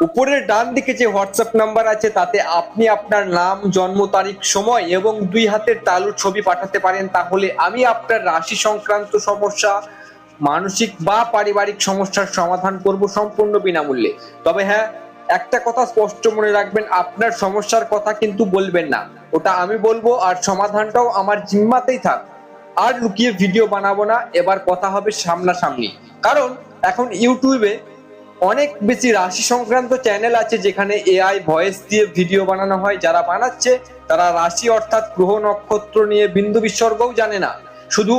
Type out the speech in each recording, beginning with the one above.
উপরের ডান দিকে যে হোয়াটসঅ্যাপ নাম্বার আছে তাতে আপনি আপনার নাম, জন্ম তারিখ, সময় এবং 2 হাতের তালুর ছবি পাঠাতে পারেন। তাহলে আমি আপনার রাশি সংক্রান্ত সমস্যা, মানসিক বা পারিবারিক সমস্যার সমাধান করব সম্পূর্ণ বিনামূল্যে। তবে হ্যাঁ, একটা কথা স্পষ্ট মনে রাখবেন, আপনার সমস্যার কথা কিন্তু বলবেন না, ওটা আমি বলবো, আর সমাধানটাও আমার জিম্মাতেই থাক। আর লুকিয়ে ভিডিও বানাবো না, এবার কথা হবে সামনাসামনি। কারণ এখন ইউটিউবে অনেক বেশি রাশি সংক্রান্ত চ্যানেল আছে যেখানে এআই ভয়েস দিয়ে ভিডিও বানানো হয়। যারা বানাচ্ছে তারা রাশি অর্থাৎ গ্রহ নক্ষত্র নিয়ে বিন্দু বিসর্গও জানে না, শুধু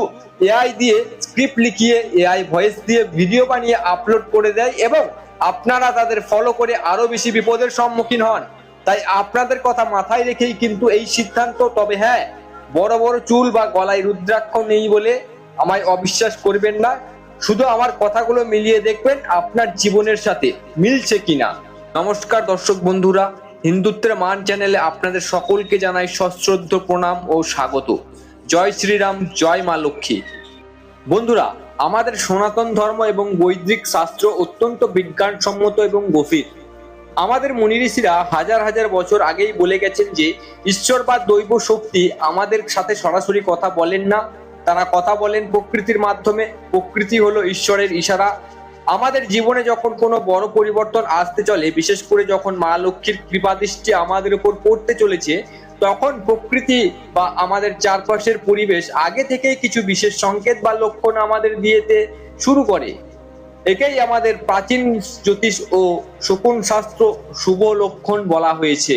এআই দিয়ে স্ক্রিপ্ট লিখিয়ে এআই ভয়েস দিয়ে ভিডিও বানিয়ে আপলোড করে দেয় এবং আপনারা তাদের ফলো করে আরো বেশি বিপদের সম্মুখীন হন। তাই আপনাদের কথা মাথায় রেখেই কিন্তু এই সিদ্ধান্ত। তবে হ্যাঁ, বড় বড় চুল বা গলায় রুদ্রাক্ষ নেই বলে আমায় অবিশ্বাস করবেন না। শুধু আমার কথাগুলো মিলিয়ে দেখবেন আপনার জীবনের সাথে মিলছে কিনা। নমস্কার দর্শক বন্ধুরা, হিন্দুত্বের মান চ্যানেলে আপনাদের সকলকে জানাই সশ্রদ্ধ প্রণাম ও স্বাগত। জয় শ্রীরাম, জয় মা লক্ষ্মী। বন্ধুরা, আমাদের সনাতন ধর্ম এবং বৈদিক শাস্ত্র অত্যন্ত বিজ্ঞানসম্মত এবং গভীর। আমাদের মুনি ঋষিরা হাজার হাজার বছর আগেই বলে গেছেন যে ঈশ্বর বা দৈব শক্তি আমাদের সাথে সরাসরি কথা বলেন না, তারা কথা বলেন প্রকৃতির মাধ্যমে। প্রকৃতি হলো ঈশ্বরের ইশারা। আমাদের জীবনে যখন কোনো বড় পরিবর্তন আসতে চলে, বিশেষ করে যখন মা লক্ষ্মীর কৃপাদৃষ্টি আমাদের উপর পড়তে চলেছে, তখন প্রকৃতি বা আমাদের চারপাশের পরিবেশ আগে থেকেই কিছু বিশেষ সংকেত বা লক্ষণ আমাদের দিতে শুরু করে। একেই আমাদের প্রাচীন জ্যোতিষ ও শকুন শাস্ত্র শুভ লক্ষণ বলা হয়েছে।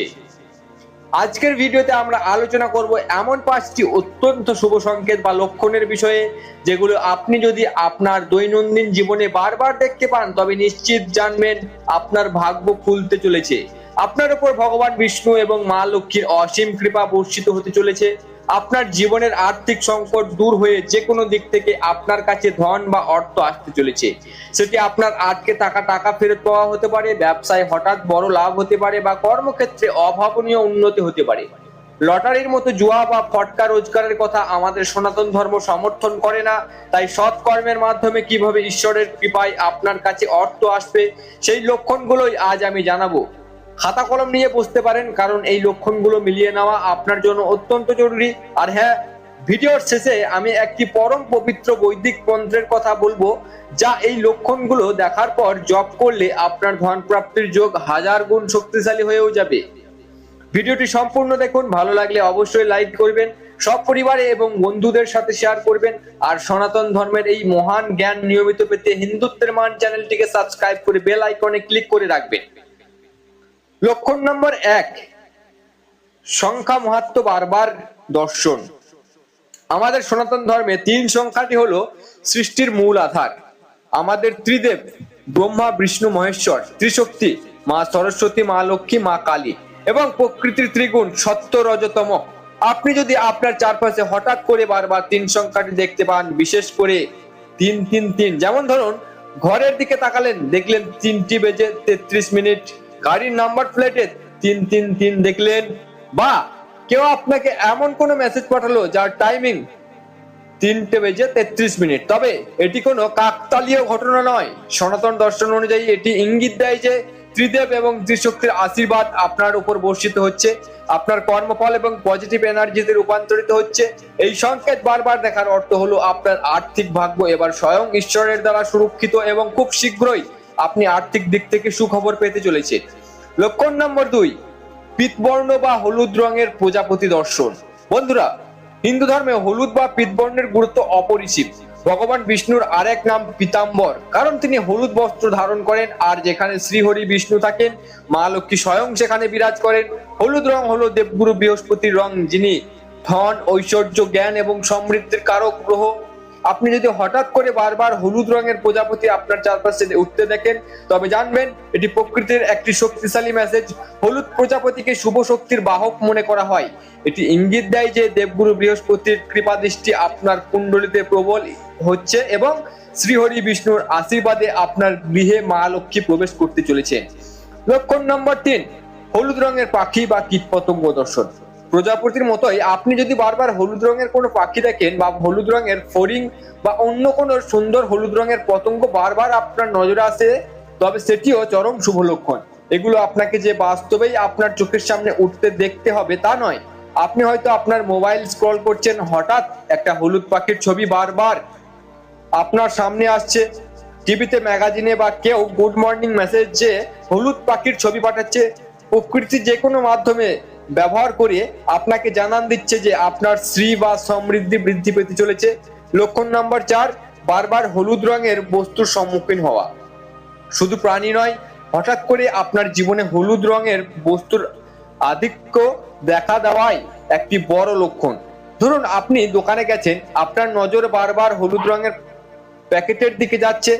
আজকের ভিডিওতে আমরা আলোচনা করব এমন 5টি অত্যন্ত শুভ সংকেত বা লক্ষণের বিষয়ে, যেগুলো আপনি যদি আপনার দৈনন্দিন জীবনে বারবার দেখতে পান তবে নিশ্চিত জানবেন আপনার ভাগ্য খুলতে চলেছে। আপনার উপর ভগবান বিষ্ণু এবং মা লক্ষ্মীর অসীম কৃপা বর্ষিত হতে চলেছে। আপনার জীবনের আর্থিক সংকট দূর হয়ে যে কোনো দিক থেকে আপনার কাছে ধন বা অর্থ আসতে চলেছে। সেটি আপনার আটকে থাকা টাকা ফেরত পাওয়া হতে পারে, ব্যবসায় হঠাৎ বড় লাভ হতে পারে, বা কর্মক্ষেত্রে অভাবনীয় উন্নতি হতে পারে। লটারির মতো জুয়া বা ফটকা রোজগারের কথা আমাদের সনাতন ধর্ম সমর্থন করে না। তাই সৎ কর্মের মাধ্যমে কিভাবে ঈশ্বরের কৃপায় আপনার কাছে অর্থ আসবে, সেই লক্ষণগুলোই আজ আমি জানাবো। খাতা কলম নিয়ে বসতে পারেন, কারণ এই লক্ষণগুলো মিলিয়ে নেওয়া আপনার জন্য অত্যন্ত জরুরি। আর হ্যাঁ, ভিডিওর শেষে আমি একটি পরম পবিত্র বৈদিক মন্ত্রের কথা বলবো, যা এই লক্ষণগুলো দেখার পর জপ করলে আপনার ধন প্রাপ্তির যোগ 1000 গুণ শক্তিশালী হয়েও যাবে। ভিডিওটি সম্পূর্ণ দেখুন, ভালো লাগলে অবশ্যই লাইক করবেন, সব পরিবারে এবং বন্ধুদের সাথে শেয়ার করবেন। আর সনাতন ধর্মের এই মহান জ্ঞান নিয়মিত পেতে হিন্দুত্বের মান চ্যানেলটিকে সাবস্ক্রাইব করে বেল আইকনে ক্লিক করে রাখবেন। লক্ষণ নম্বর 1, সংখ্যা মাহাত্ম্য বারবার দর্শন। আমাদের সনাতন ধর্মে 3 সংখ্যাটি হলো সৃষ্টির মূল আধার। আমাদের ত্রিদেব ব্রহ্মা, বিষ্ণু, মহেশ্বর, ত্রিশক্তি মা সরস্বতী, মা লক্ষ্মী, মা কালী এবং প্রকৃতির ত্রিগুণ সত্য, রজতম। আপনি যদি আপনার চারপাশে হঠাৎ করে বারবার 3 সংখ্যাটি দেখতে পান, বিশেষ করে 333, যেমন ধরুন ঘরের দিকে তাকালেন, দেখলেন 3টি বেজে 33 মিনিট, গাড়ির নাম্বার প্লেটে 333 দেখলেন, বা কেউ আপনাকে এমন কোনো মেসেজ পাঠালো যার টাইমিং 3টে বেজে 33 মিনিট, তবে এটি কোনো কাকতালীয় ঘটনা নয়। সনাতন দর্শন অনুযায়ী এটি ইঙ্গিত দেয় যে ত্রিদেব এবং ত্রিশক্তির আশীর্বাদ আপনার উপর বর্ষিত হচ্ছে, আপনার কর্মফল এবং পজিটিভ এনার্জিতে রূপান্তরিত হচ্ছে। এই সংকেত বারবার দেখার অর্থ হলো আপনার আর্থিক ভাগ্য এবার স্বয়ং ঈশ্বরের দ্বারা সুরক্ষিত এবং খুব শীঘ্রই আপনি আর্থিক দিক থেকে সুখবর পেতে চলেছে। লক্ষণ নম্বর 2, পীতবর্ণ বা হলুদ রঙের প্রজাপতি দর্শন। বন্ধুরা, হিন্দু ধর্মে হলুদ বা পীতবর্ণের গুরুত্ব অপরিসীম। ভগবান বিষ্ণুর আরেক নাম পীতাম্বর, কারণ তিনি হলুদ বস্ত্র ধারণ করেন, আর যেখানে শ্রীহরি বিষ্ণু থাকেন মা লক্ষ্মী স্বয়ং সেখানে বিরাজ করেন। হলুদ রং হলো দেবগুরু বৃহস্পতির রং, যিনি ধন, ঐশ্বর্য, জ্ঞান এবং সমৃদ্ধির কারক গ্রহ। আপনি যদি হঠাৎ করে বারবার হলুদ রঙের প্রজাপতি আপনার চারপাশে উঠতে দেখেন, তবে জানবেন এটি প্রকৃতির একটি শক্তিশালী মেসেজ। হলুদ প্রজাপতিকে শুভ শক্তির বাহক মনে করা হয়। এটি ইঙ্গিত দেয় যে দেবগুরু বৃহস্পতির কৃপা দৃষ্টি আপনার কুণ্ডলিতে প্রবল হচ্ছে এবং শ্রীহরি বিষ্ণুর আশীর্বাদে আপনার গৃহে মা লক্ষ্মী প্রবেশ করতে চলেছে। লক্ষণ নম্বর 3, হলুদ রঙের পাখি বা কীটপতঙ্গ দর্শন। প্রজাপতির মতোই আপনি যদি বারবার হলুদ রঙের কোনো পাখি দেখেন, বা হলুদ রঙের ফড়িং বা অন্য কোনো সুন্দর হলুদ রঙের পতঙ্গ বারবার আপনার নজরে আসে, তবে সেটিও চরম শুভ লক্ষণ। এগুলো আপনাকে যে বাস্তবেই আপনার চোখের সামনে উঠতে দেখতে হবে তা নয়। আপনি হয়তো আপনার মোবাইল স্ক্রল করছেন, হঠাৎ একটা হলুদ পাখির ছবি বারবার আপনার সামনে আসছে, টিভিতে, ম্যাগাজিনে বা কেউ গুড মর্নিং মেসেজে হলুদ পাখির ছবি পাঠাচ্ছে। প্রকৃতি যে কোনো মাধ্যমে ব্যবহার করে আপনাকে জানান দিচ্ছে যে আপনার শ্রী বা সমৃদ্ধি বৃদ্ধি পেতে চলেছে। লক্ষণ নাম্বার 4, বারবার হলুদ রঙের বস্তুর সম্মুখীন হওয়া। শুধু প্রাণী নয়, হঠাৎ করে আপনার জীবনে হলুদ রঙের বস্তুর আধিক্য দেখা দেওয়াই একটি বড় লক্ষণ। ধরুন আপনি দোকানে গেছেন, আপনার নজর বারবার হলুদ রঙের প্যাকেটের দিকে যাচ্ছে।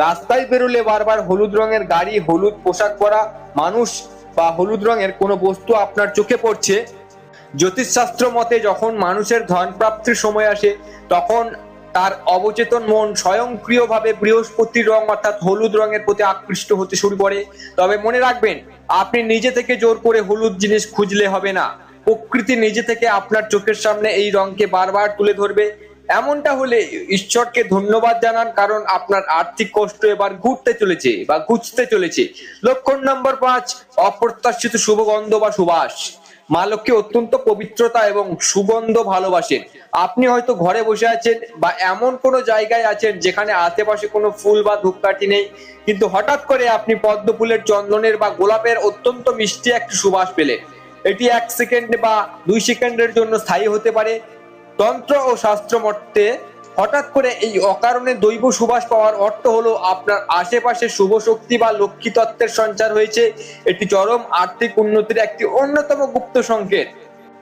রাস্তায় বেরোলে বারবার হলুদ রঙের গাড়ি, হলুদ পোশাক পরা মানুষ বা হলুদ রঙের কোনো বস্তু আপনার চোখে পড়ছে। জ্যোতিষশাস্ত্র মতে যখন মানুষের ধন প্রাপ্তির সময় আসে, তখন তার অবচেতন মন স্বয়ংক্রিয়ভাবে বৃহস্পতির রং অর্থাৎ হলুদ রঙের প্রতি আকৃষ্ট হতে শুরু করে। তবে মনে রাখবেন, আপনি নিজে থেকে জোর করে হলুদ জিনিস খুঁজলে হবে না। প্রকৃতি নিজে থেকে আপনার চোখের সামনে এই রংকে বারবার তুলে ধরবে। এমনটা হলে ঈশ্বরকে ধন্যবাদ জানান, কারণ আপনার আর্থিক কষ্ট এবার ঘুরতে চলেছে বা ঘুচতে চলেছে। লক্ষণ নম্বর 5, অপ্রত্যাশিত শুভগন্ধ বা সুবাস। মা লক্ষ্মী অত্যন্ত পবিত্রতা এবং সুগন্ধ ভালোবাসেন। আপনি হয়তো ঘরে বসে আছেন বা এমন কোনো জায়গায় আছেন যেখানে আশেপাশে কোনো ফুল বা ধূপকাঠি নেই, কিন্তু হঠাৎ করে আপনি পদ্ম ফুলের, চন্দনের বা গোলাপের অত্যন্ত মিষ্টি একটি সুবাস পেলেন। এটি 1 সেকেন্ড বা 2 সেকেন্ডের জন্য স্থায়ী হতে পারে। তন্ত্র ও শাস্ত্র মতে হঠাৎ করে এই অকারণে দৈব সুবাস পাওয়ার অর্থ হলো আপনার আশেপাশে শুভ শক্তি বা লক্ষ্মী তত্ত্বের সঞ্চার হয়েছে। এটি চরম আর্থিক উন্নতির একটি অন্যতম গুপ্ত সংকেত।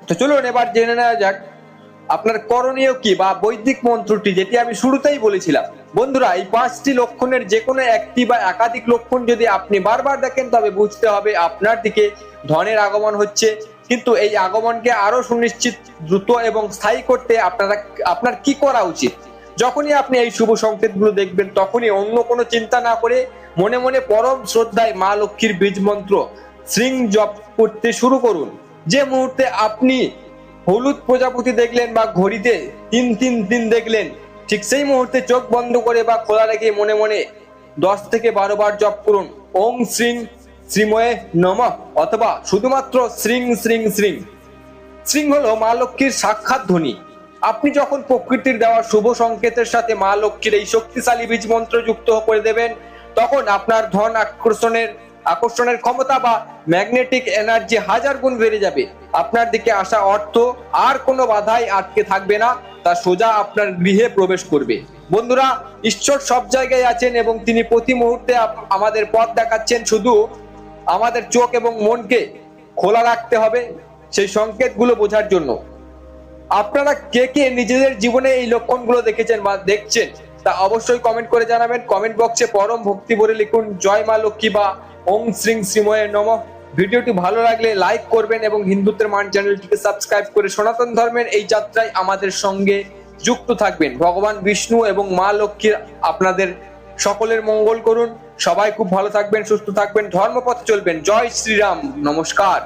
তো চলুন এবার জেনে নেওয়া যাক আপনার করণীয় কি বা বৈদিক মন্ত্রটি, যেটি আমি শুরুতেই বলেছিলাম। বন্ধুরা, এই 5টি লক্ষণের যে কোনো একটি বা একাধিক লক্ষণ যদি আপনি বারবার দেখেন, তবে বুঝতে হবে আপনার দিকে ধনের আগমন হচ্ছে। কিন্তু এই আগমনকে আরো সুনিশ্চিত, দ্রুত এবং স্থায়ী করতে আপনার কি করা উচিত? যখনই আপনি এই শুভ সংকেতগুলো দেখবেন, তখনই অন্য কোনো চিন্তা না করে মনে মনে পরম শ্রদ্ধায় মা লক্ষ্মীর বীজ মন্ত্র শ্রীং জপ করতে শুরু করুন। যে মুহূর্তে আপনি হলুদ প্রজাপতি দেখলেন বা ঘড়িতে 333 দেখলেন, ঠিক সেই মুহূর্তে চোখ বন্ধ করে বা খোলা রেখে মনে মনে 10 থেকে 12 বার জপ করুন ওং শ্রীং শ্রীময়ে নমঃ, অথবা শুধুমাত্র শ্রীং শ্রীং শ্রীং। শ্রীং হলো মা লক্ষ্মীর সাক্ষাৎ ধ্বনি। আপনি যখন প্রকৃতির দেওয়া শুভ সংকেতের সাথে মা লক্ষ্মীর এই শক্তিশালী বীজ মন্ত্র যুক্ত করে দেবেন, তখন আপনার ধন আকর্ষণের ক্ষমতা বা ম্যাগনেটিক এনার্জি 1000 গুণ বেড়ে যাবে। আপনার দিকে আসা অর্থ আর কোনো বাধাই আটকে থাকবে না, তা সোজা আপনার গৃহে প্রবেশ করবে। বন্ধুরা, ঈশ্বর সব জায়গায় আছেন এবং তিনি প্রতি মুহূর্তে আমাদের পথ দেখাচ্ছেন। শুধু আমাদের চোখ এবং মনকে খোলা রাখতে হবে সেই সংকেতগুলো বোঝার জন্য। আপনারা কে কে নিজেদের জীবনে এই লক্ষণগুলো দেখেছেন বা দেখছেন, তা অবশ্যই কমেন্ট করে জানাবেন। কমেন্ট বক্সে পরম ভক্তি ভরে লিখুন জয় মা লক্ষ্মী বা ওং শ্রীং শ্রীময়ে নমঃ। ভিডিওটি ভালো লাগলে লাইক করবেন এবং হিন্দুত্বের মান চ্যানেলটিকে সাবস্ক্রাইব করে সনাতন ধর্মের এই যাত্রায় আমাদের সঙ্গে যুক্ত থাকবেন। ভগবান বিষ্ণু এবং মা লক্ষ্মীর আপনাদের সকলের মঙ্গল করুন। সবাই খুব ভালো থাকবেন, সুস্থ থাকবেন, ধর্মপথে চলবেন। জয় শ্রীরাম, নমস্কার।